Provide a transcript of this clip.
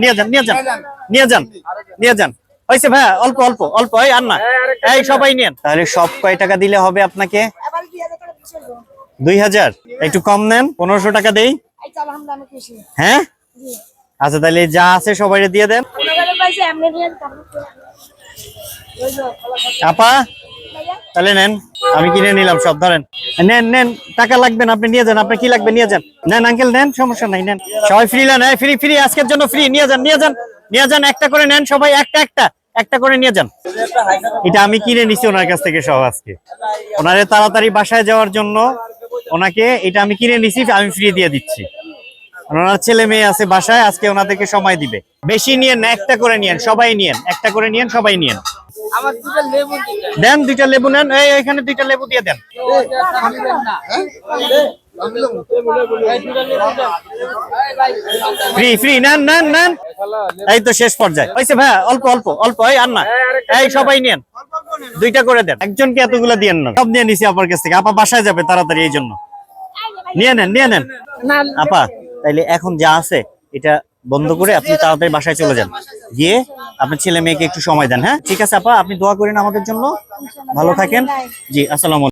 নিয়ে যান নিয়ে যান নিয়ে যান নিয়ে যান হয়েছে ভাইয়া, অল্প অল্প অল্প, এই আর না, এই সবাই নেন। তাহলে সব কয় টাকা দিলে হবে আপনাকে? 2000। একটু কম নেন, 1500 টাকা দেই। হ্যাঁ আচ্ছা, তাহলে যা আছে সবাই দিয়ে দেন। আপা তাহলে নেন, আমি কিনে নিলাম সব, ধরেন নেন নেন, টাকা লাগবে না, আপনি নিয়ে যান, আপনার কি লাগবে নিয়ে যান। নেন আঙ্কেল নেন, সমস্যা নাই, নেন সবাই ফ্রি নেন, ফ্রি ফ্রি আজকের জন্য ফ্রি, নিয়ে যান নিয়ে যান নিয়ে যান, একটা করে নেন সবাই, একটা একটা একটা করে নিয়ে যান। এটা আমি কিনে নিছি ওনার কাছ থেকে সব, আজকে ওনারে তাড়াতাড়ি বাসায় যাওয়ার জন্য ওনাকে এটা আমি কিনে নিছি, আমি ফ্রি দিয়ে দিচ্ছি। ওনার ছেলে মেয়ে আছে বাসায়, আজকে ওনাদেরকে সময় দিবে। বেশি নিয়েন না, একটা করে নিয়েন, সবাই নিয়েন, একটা করে নিয়েন, সবাই নিয়েন। দেন 2টা লেবু নেন, এই এখানে 2টা লেবু দিয়ে দেন। ফ্রি ফ্রি নেন নেন নেন, এই তো শেষ পর্যায়ে হয়েছে ভাইয়া, অল্প অল্প অল্প, এই আর না, এই সবাই নেন, 2টা করে দেন। একজনকে এতগুলো দিয়েন না, সব নিয়ে নিছি আপনার কাছ থেকে, আপা বাসায় যাবে তাড়াতাড়ি, এই জন্য নিয়ে নেন নিয়ে নেন। আপা তাইলে এখন যা আছে এটা বন্ধ করে আপনি তাড়াতাড়ি বাসায় চলে যান, গিয়ে আপনার ছেলে মেয়েকে একটু সময় দেন। হ্যাঁ ঠিক আছে আপা, আপনি দোয়া করেন আমাদের জন্য, ভালো থাকেন। জি আসসালামু আলাইকুম।